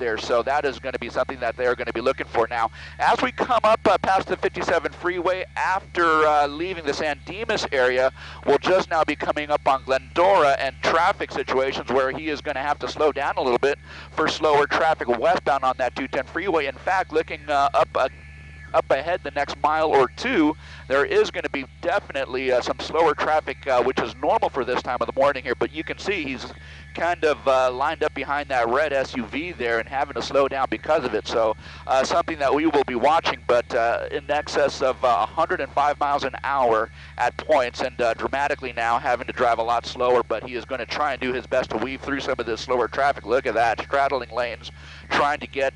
there, so that is going to be something that they're going to be looking for. Now, as we come up past the 57 freeway, after leaving the San Dimas area, we'll just now be coming up on Glendora and traffic situations where he is going to have to slow down a little bit for slower traffic westbound on that 210 freeway. In fact, looking up ahead the next mile or two, there is going to be definitely some slower traffic, which is normal for this time of the morning here, but you can see he's kind of lined up behind that red SUV there and having to slow down because of it. So something that we will be watching, but in excess of 105 miles an hour at points, and dramatically now having to drive a lot slower, but he is going to try and do his best to weave through some of this slower traffic. Look at that, straddling lanes, trying to get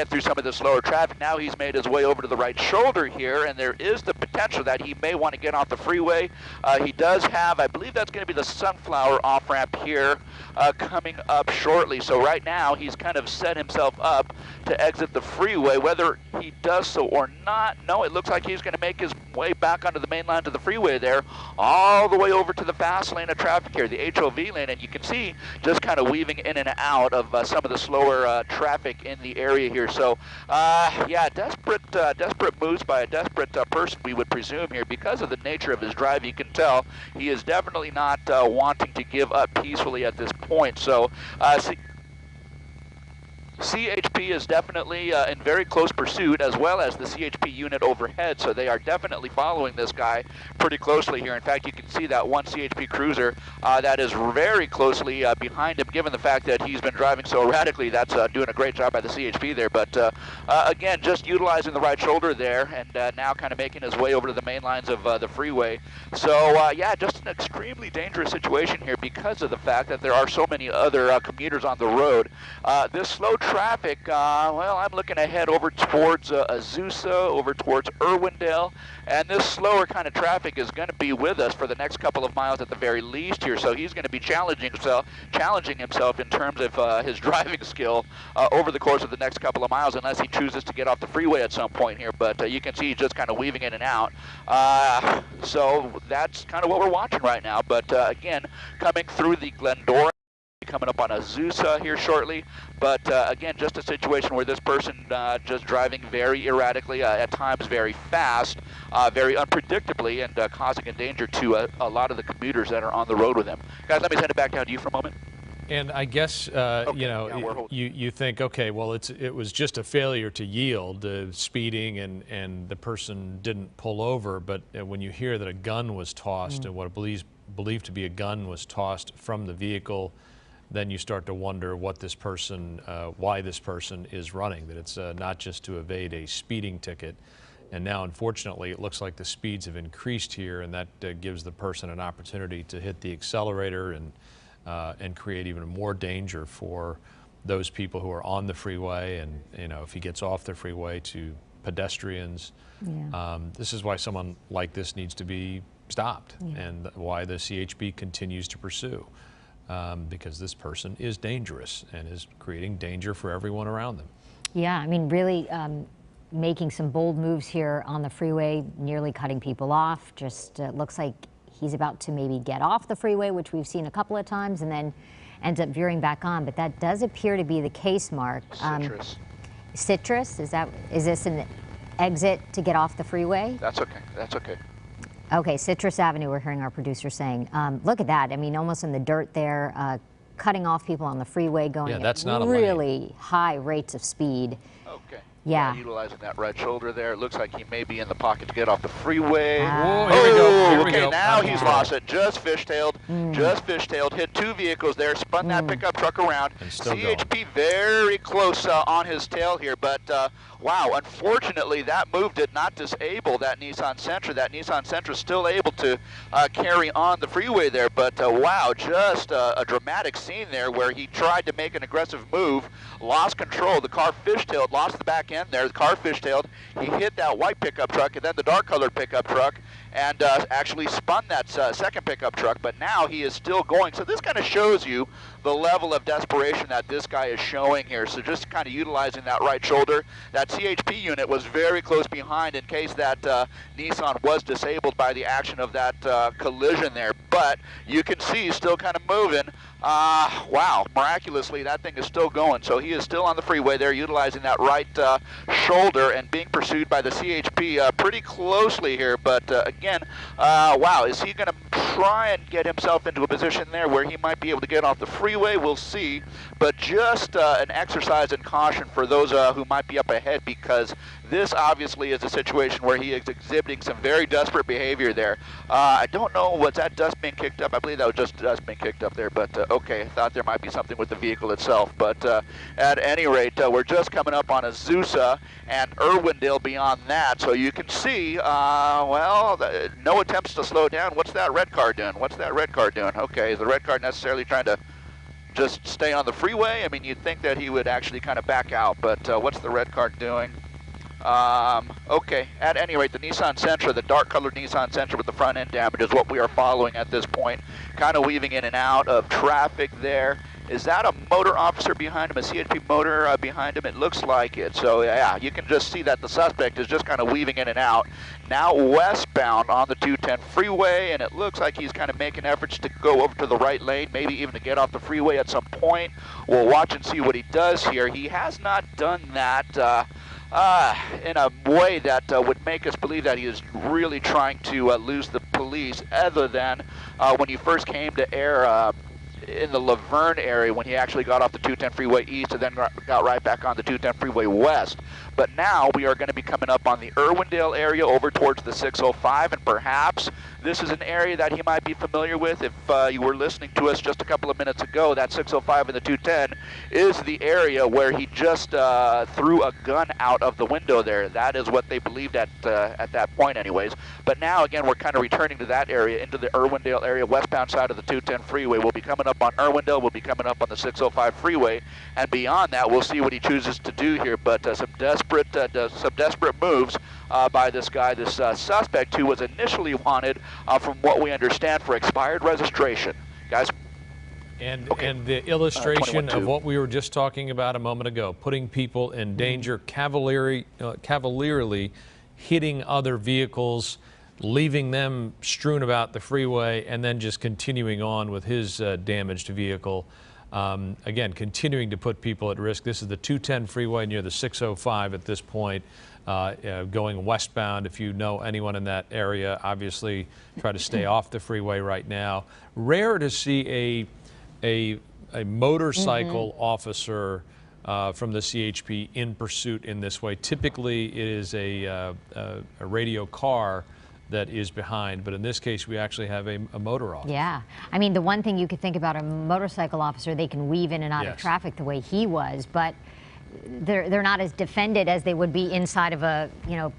through some of the slower traffic. Now he's made his way over to the right shoulder here, and there is the potential that he may want to get off the freeway. He does have, I believe that's going to be the Sunflower off-ramp here coming up shortly. So right now he's kind of set himself up to exit the freeway. Whether he does so or not, no, it looks like he's going to make his way back onto the main line to the freeway there, all the way over to the fast lane of traffic here, the HOV lane, and you can see just kind of weaving in and out of some of the slower traffic in the area here. So yeah, desperate moves by a desperate person, we would presume here, because of the nature of his drive. You can tell he is definitely not wanting to give up peacefully at this point. So CHP is definitely in very close pursuit, as well as the CHP unit overhead, so they are definitely following this guy pretty closely here. In fact, you can see that one CHP cruiser that is very closely behind him, given the fact that he's been driving so erratically. That's doing a great job by the CHP there, but again, just utilizing the right shoulder there, and now kind of making his way over to the main lines of the freeway. So yeah, just an extremely dangerous situation here because of the fact that there are so many other commuters on the road. This slow traffic, well, I'm looking ahead over towards Azusa, over towards Irwindale, and this slower kind of traffic is going to be with us for the next couple of miles at the very least here. So he's going to be challenging himself in terms of his driving skill over the course of the next couple of miles, unless he chooses to get off the freeway at some point here. But you can see he's just kind of weaving in and out. So that's kind of what we're watching right now. But again, coming through the Glendora, coming up on Azusa here shortly, but again, just a situation where this person just driving very erratically, at times very fast, very unpredictably, and causing a danger to a lot of the commuters that are on the road with him. Guys, let me send it back down to you for a moment. And I guess, Okay, you know, yeah, you think, okay, well, it was just a failure to yield, speeding, and the person didn't pull over, but when you hear that a gun was tossed, and what believed to be a gun was tossed from the vehicle, then you start to wonder what this person, why this person is running, that it's not just to evade a speeding ticket. And now, unfortunately, it looks like the speeds have increased here, and that gives the person an opportunity to hit the accelerator and create even more danger for those people who are on the freeway, and, you know, if he gets off the freeway, to pedestrians. Yeah. This is why someone like this needs to be stopped, and why the CHP continues to pursue. Because this person is dangerous and is creating danger for everyone around them. Yeah, I mean, really making some bold moves here on the freeway, nearly cutting people off. Just looks like he's about to maybe get off the freeway, which we've seen a couple of times, and then ends up veering back on. But that does appear to be the case, Mark. Citrus. Citrus, is this an exit to get off the freeway? That's okay, that's okay. Okay, Citrus Avenue, we're hearing our producer saying. Look at that, I mean, almost in the dirt there, cutting off people on the freeway, going that's at not really high rates of speed. Okay. Yeah. Utilizing that right shoulder there. It looks like he may be in the pocket to get off the freeway. Whoa, here we go. Here we okay, go. now he's lost it. Just fishtailed. Just fishtailed. Hit two vehicles there. Spun that pickup truck around. And still CHP going. Very close on his tail here, but wow, unfortunately that move did not disable that Nissan Sentra. That Nissan Sentra still able to carry on the freeway there, but wow, just a dramatic scene there where he tried to make an aggressive move, lost control. The car fishtailed, lost the back end there. The car fishtailed. He hit that white pickup truck and then the dark colored pickup truck, and actually spun that second pickup truck, but now he is still going. So this kind of shows you the level of desperation that this guy is showing here. So just kind of utilizing that right shoulder. That CHP unit was very close behind in case that Nissan was disabled by the action of that collision there. But you can see he's still kind of moving. Wow, miraculously that thing is still going. So he is still on the freeway there, utilizing that right shoulder and being pursued by the CHP pretty closely here. But again, wow, is he going to try and get himself into a position there where he might be able to get off the freeway? We'll see. But just an exercise in caution for those who might be up ahead, because this obviously is a situation where he is exhibiting some very desperate behavior there. I don't know, was that dust being kicked up? I believe that was just dust being kicked up there, but okay, I thought there might be something with the vehicle itself. But at any rate, we're just coming up on Azusa and Irwindale beyond that, so you can see, well, no attempts to slow down. What's that red car doing? What's that red car doing? Okay, is the red car necessarily trying to just stay on the freeway? I mean, you'd think that he would actually kind of back out, but what's the red car doing? Okay, at any rate, the Nissan Sentra, the dark colored Nissan Sentra with the front end damage is what we are following at this point, kind of weaving in and out of traffic there. Is that a motor officer behind him, a CHP motor behind him? It looks like it. So yeah, you can just see that the suspect is just kind of weaving in and out. Now westbound on the 210 freeway, and it looks like he's kind of making efforts to go over to the right lane, maybe even to get off the freeway at some point. We'll watch and see what he does here. He has not done that in a way that would make us believe that he is really trying to lose the police, other than when he first came to air in the Laverne area, when he actually got off the 210 freeway east and then got right back on the 210 freeway west. But now we are going to be coming up on the Irwindale area over towards the 605, and perhaps this is an area that he might be familiar with. If you were listening to us just a couple of minutes ago, that 605 and the 210 is the area where he just threw a gun out of the window there. That is what they believed at that point anyways. But now again, we're kind of returning to that area, into the Irwindale area, westbound side of the 210 freeway. We'll be coming up on Irwindale, we'll be coming up on the 605 freeway, and beyond that, we'll see what he chooses to do here. But some desperate moves by this guy, this suspect, who was initially wanted, from what we understand, for expired registration. Guys? And, okay. And the illustration of what we were just talking about a moment ago, putting people in danger, cavalierly hitting other vehicles, leaving them strewn about the freeway, and then just continuing on with his damaged vehicle. Again, continuing to put people at risk. This is the 210 freeway near the 605 at this point, going westbound. If you know anyone in that area, obviously try to stay off the freeway right now. Rare to see a motorcycle officer from the CHP in pursuit in this way. Typically, it is a radio car that is behind, but in this case we actually have a motor officer. Yeah, I mean, the one thing you could think about, a motorcycle officer, they can weave in and out of traffic the way he was, but they're not as defended as they would be inside of a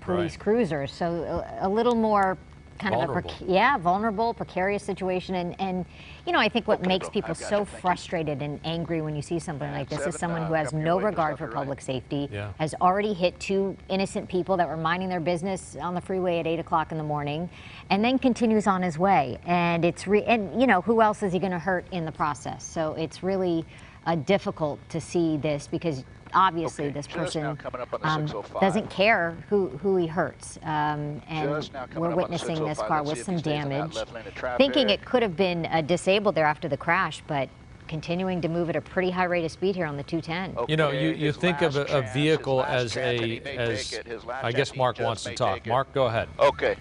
police cruiser. So a little more kind vulnerable. Of a vulnerable, precarious situation, and I think what makes people so frustrated and angry when you see something like this is someone who has no regard for public safety, has already hit 2 innocent people that were minding their business on the freeway at 8 o'clock in the morning, and then continues on his way. And it's who else is he going to hurt in the process? So it's really difficult to see this, because obviously this person doesn't care who he hurts, and we're witnessing this car with some damage, thinking it could have been disabled there after the crash, but continuing to move at a pretty high rate of speed here on the 210. Okay, you think of a vehicle as I guess Mark wants to talk. Mark, go ahead. Okay.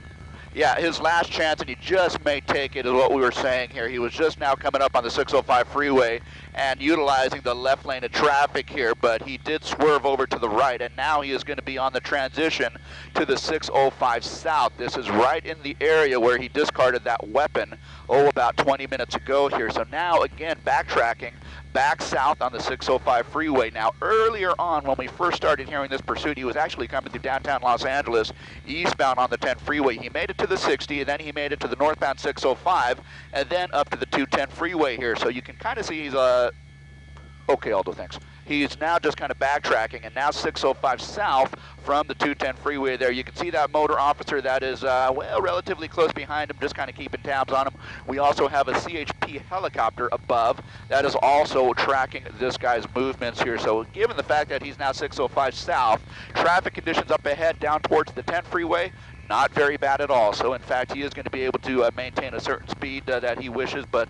Yeah, his last chance, and he just may take it, is what we were saying here. He was just now coming up on the 605 freeway and utilizing the left lane of traffic here, but he did swerve over to the right, and now he is going to be on the transition to the 605 south. This is right in the area where he discarded that weapon, about 20 minutes ago here. So now, again, backtracking back south on the 605 freeway. Now, earlier on, when we first started hearing this pursuit, he was actually coming through downtown Los Angeles, eastbound on the 10 freeway. He made it to the 60, and then he made it to the northbound 605, and then up to the 210 freeway here. So you can kind of see he's okay, Aldo, thanks. He's now just kind of backtracking, and now 605 south from the 210 freeway there. You can see that motor officer that is, relatively close behind him, just kind of keeping tabs on him. We also have a CHP helicopter above that is also tracking this guy's movements here. So given the fact that he's now 605 south, traffic conditions up ahead down towards the 10 freeway, not very bad at all. So in fact, he is going to be able to maintain a certain speed that he wishes, but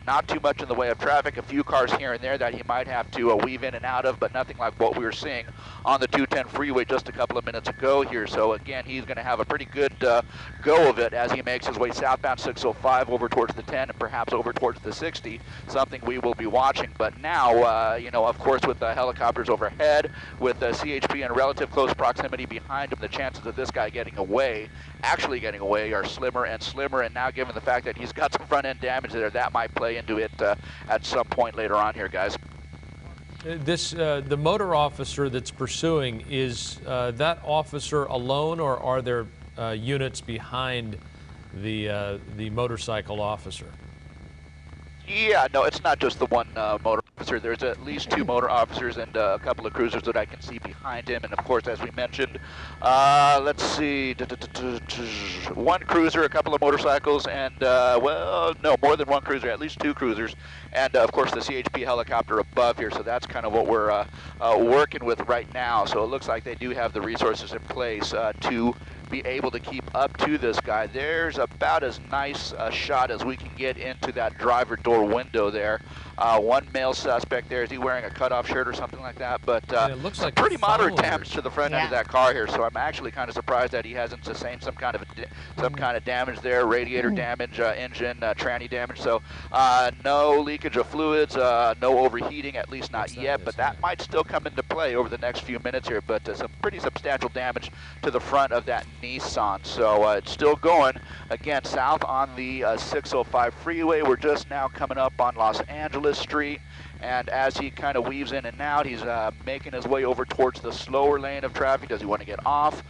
not too much in the way of traffic. A few cars here and there that he might have to weave in and out of, but nothing like what we were seeing on the 210 freeway just a couple of minutes ago here. So again, he's going to have a pretty good go of it as he makes his way southbound 605 over towards the 10 and perhaps over towards the 60, something we will be watching. But now, you know, of course, with the helicopters overhead, with the CHP in relative close proximity behind him, the chances of this guy getting away, actually getting away, are slimmer and slimmer. And now, given the fact that he's got some front end damage there, that might play into it at some point later on here, guys. The motor officer that's pursuing, is that officer alone, or are there units behind the motorcycle officer? Yeah, no, it's not just the one motor officer. There's at least 2 motor officers and a couple of cruisers that I can see behind him. And of course, as we mentioned, let's see, 1 cruiser, a couple of motorcycles, and well, no, more than 1 cruiser, at least 2 cruisers, and of course the CHP helicopter above here. So that's kind of what we're working with right now. So it looks like they do have the resources in place to be able to keep up to this guy. There's about as nice a shot as we can get into that driver door window there. 1 male suspect there. Is he wearing a cutoff shirt or something like that? But it looks like pretty moderate damage to the front end of that car here. So I'm actually kind of surprised that he hasn't sustained some kind of damage there, radiator damage, engine, tranny damage. So no leakage of fluids, no overheating, at least not yet. But that might still come into play over the next few minutes here. But some pretty substantial damage to the front of that Nissan. So it's still going. Again, south on the 605 freeway. We're just now coming up on Los Angeles Street, and as he kind of weaves in and out, he's making his way over towards the slower lane of traffic. Does he want to get off?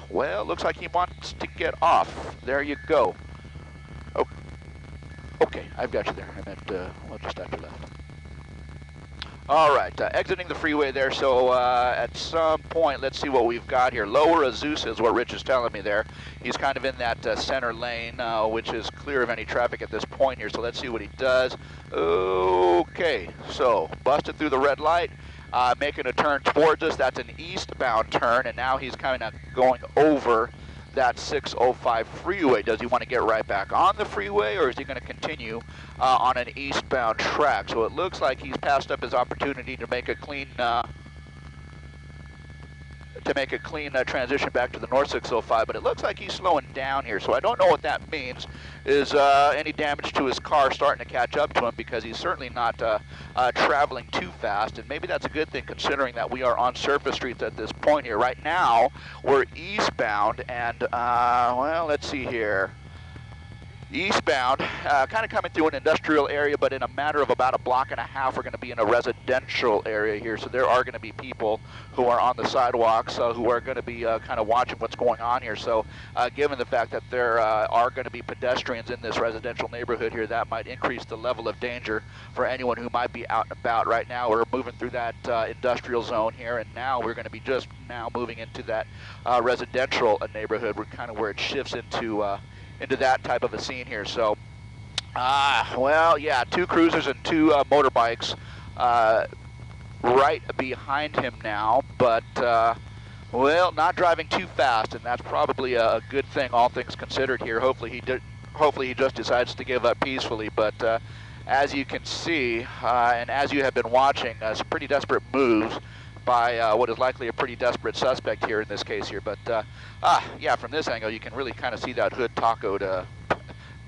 Well, looks like he wants to get off. There you go. Oh, okay, I've got you there. I meant, well, just after left. All right, exiting the freeway there, so at some point, let's see what we've got here. Lower Azusa is what Rich is telling me there. He's kind of in that center lane, which is clear of any traffic at this point here, so let's see what he does. Okay, so busted through the red light, making a turn towards us. That's an eastbound turn, and now he's kind of going over that 605 freeway. Does he want to get right back on the freeway, or is he going to continue on an eastbound track? So it looks like he's passed up his opportunity to make a clean transition back to the North 605, but it looks like he's slowing down here. So I don't know what that means. Is any damage to his car starting to catch up to him, because he's certainly not traveling too fast, and maybe that's a good thing considering that we are on surface streets at this point here. Right now, we're eastbound, and well, let's see here. Eastbound, kind of coming through an industrial area, but in a matter of about a block and a half, we're going to be in a residential area here. So there are going to be people who are on the sidewalks who are going to be kind of watching what's going on here. So given the fact that there are going to be pedestrians in this residential neighborhood here, that might increase the level of danger for anyone who might be out and about. Right now, we're moving through that industrial zone here, and now we're going to be just now moving into that residential neighborhood. We're kind of where it shifts into that type of a scene here. So, well, yeah, 2 cruisers and 2 motorbikes right behind him now, but, well, not driving too fast, and that's probably a good thing, all things considered here. Hopefully he just decides to give up peacefully, but as you can see, and as you have been watching, some pretty desperate moves by what is likely a pretty desperate suspect here in this case here. But yeah, from this angle, you can really kind of see that hood tacoed,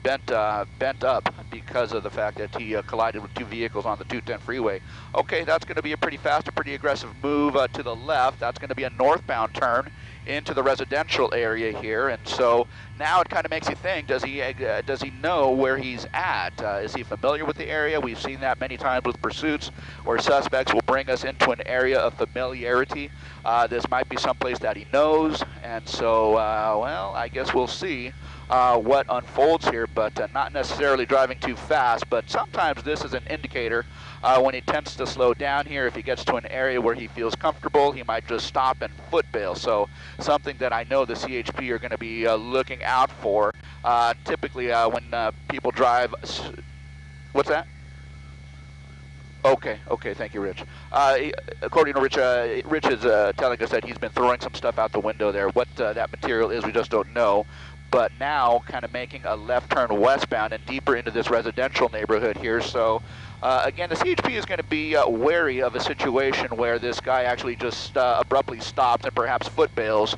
bent up because of the fact that he collided with 2 vehicles on the 210 freeway. Okay, that's going to be a pretty fast, a pretty aggressive move to the left. That's going to be a northbound turn into the residential area here, and so now it kind of makes you think, does he know where he's at? Is he familiar with the area? We've seen that many times with pursuits where suspects will bring us into an area of familiarity. This might be someplace that he knows, and so, well, I guess we'll see what unfolds here, but not necessarily driving too fast, but sometimes this is an indicator when he tends to slow down here. If he gets to an area where he feels comfortable, he might just stop and foot bail. So something that I know the CHP are going to be looking out for. Typically when people drive, what's that? Okay, okay, thank you, Rich. According to Rich, Rich is telling us that he's been throwing some stuff out the window there. What that material is, we just don't know. But now, kind of making a left turn westbound and deeper into this residential neighborhood here. So, again, the CHP is going to be wary of a situation where this guy actually just abruptly stops and perhaps foot bails.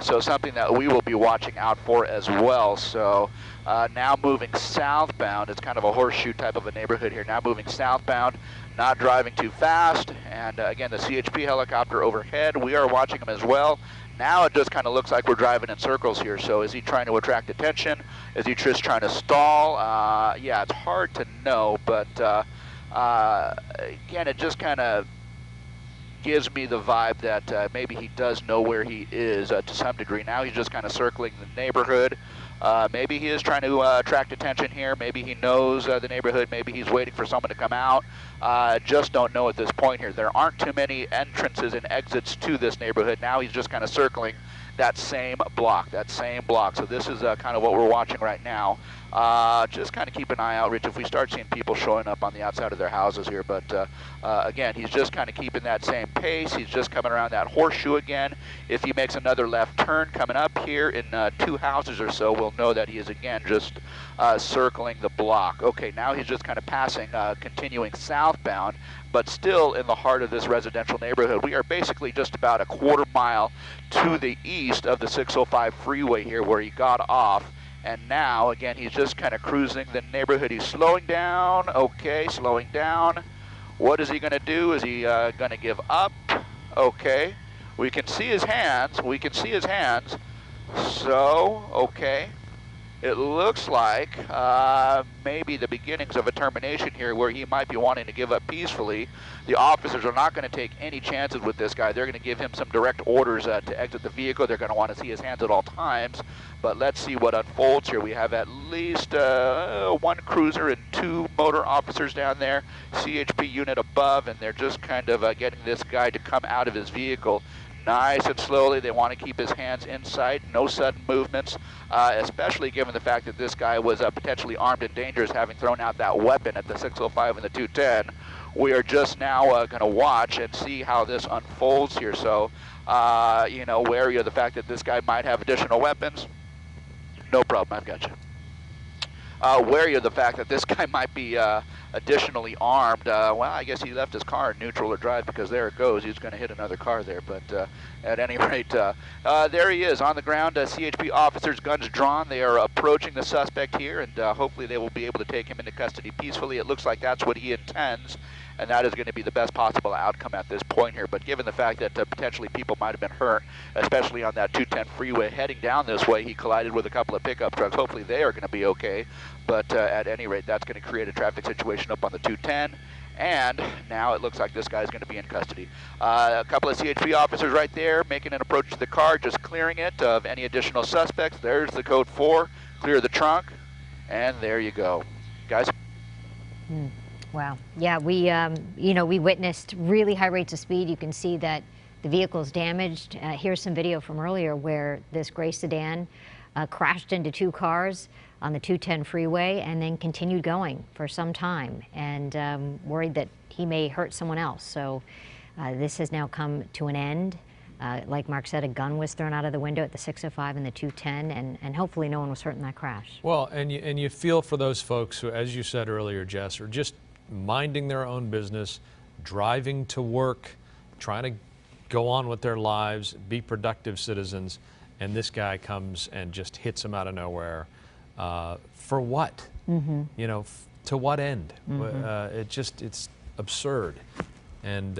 So something that we will be watching out for as well. So now moving southbound, it's kind of a horseshoe type of a neighborhood here. Now moving southbound, not driving too fast. And again, the CHP helicopter overhead, we are watching him as well. Now it just kind of looks like we're driving in circles here. So is he trying to attract attention? Is he just trying to stall? Yeah, it's hard to know, but again, it just kind of gives me the vibe that maybe he does know where he is to some degree. Now he's just kind of circling the neighborhood. Maybe he is trying to attract attention here. Maybe he knows the neighborhood. Maybe he's waiting for someone to come out. Just don't know at this point here. There aren't too many entrances and exits to this neighborhood. Now he's just kind of circling that same block, So this is kind of what we're watching right now. Just kind of keep an eye out, Rich, if we start seeing people showing up on the outside of their houses here. But again, he's just kind of keeping that same pace. He's just coming around that horseshoe again. If he makes another left turn coming up here in 2 houses or so, we'll know that he is again just circling the block. Okay, now he's just kind of passing, continuing southbound, but still in the heart of this residential neighborhood. We are basically just about a quarter mile to the east of the 605 freeway here where he got off. And now, again, he's just kind of cruising the neighborhood. He's slowing down. Okay, slowing down. What is he going to do? Is he going to give up? Okay. We can see his hands. So, okay. It looks like maybe the beginnings of a termination here where he might be wanting to give up peacefully. The officers are not going to take any chances with this guy. They're going to give him some direct orders to exit the vehicle. They're going to want to see his hands at all times. But let's see what unfolds here. We have at least 1 cruiser and 2 motor officers down there, CHP unit above, and they're just kind of getting this guy to come out of his vehicle. Nice and slowly. They want to keep his hands in sight, no sudden movements, especially given the fact that this guy was potentially armed and dangerous, having thrown out that weapon at the 605 and the 210. We are just now going to watch and see how this unfolds here. So, you know, wary of the fact that this guy might have additional weapons. No problem, I've got you. Wary of the fact that this guy might be additionally armed. Well, I guess he left his car in neutral or drive because there it goes. He's going to hit another car there. But at any rate, there he is on the ground. CHP officers, guns drawn. They are approaching the suspect here, and hopefully they will be able to take him into custody peacefully. It looks like that's what he intends, and that is going to be the best possible outcome at this point here. But given the fact that potentially people might have been hurt, especially on that 210 freeway heading down this way, he collided with a couple of pickup trucks. Hopefully they are going to be okay. But at any rate, that's going to create a traffic situation up on the 210. And now it looks like this guy's going to be in custody. A couple of CHP officers right there making an approach to the car, just clearing it of any additional suspects. There's the code 4, clear the trunk, and there you go. Guys? Wow. Yeah, we, you know, we witnessed really high rates of speed. You can see that the vehicle's damaged. Here's some video from earlier where this gray sedan crashed into 2 cars on the 210 freeway and then continued going for some time, and worried that he may hurt someone else. So this has now come to an end. Like Mark said, a gun was thrown out of the window at the 605 and the 210, and hopefully no one was hurt in that crash. Well, and you feel for those folks who, as you said earlier, Jess, are just minding their own business, driving to work, trying to go on with their lives, be productive citizens, and this guy comes and just hits them out of nowhere. For what? You know, to what end? It's absurd. And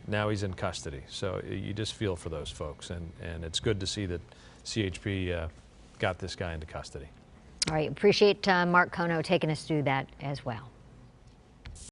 now he's in custody. So you just feel for those folks, and it's good to see that CHP got this guy into custody. All right, appreciate Mark Kono taking us through that as well.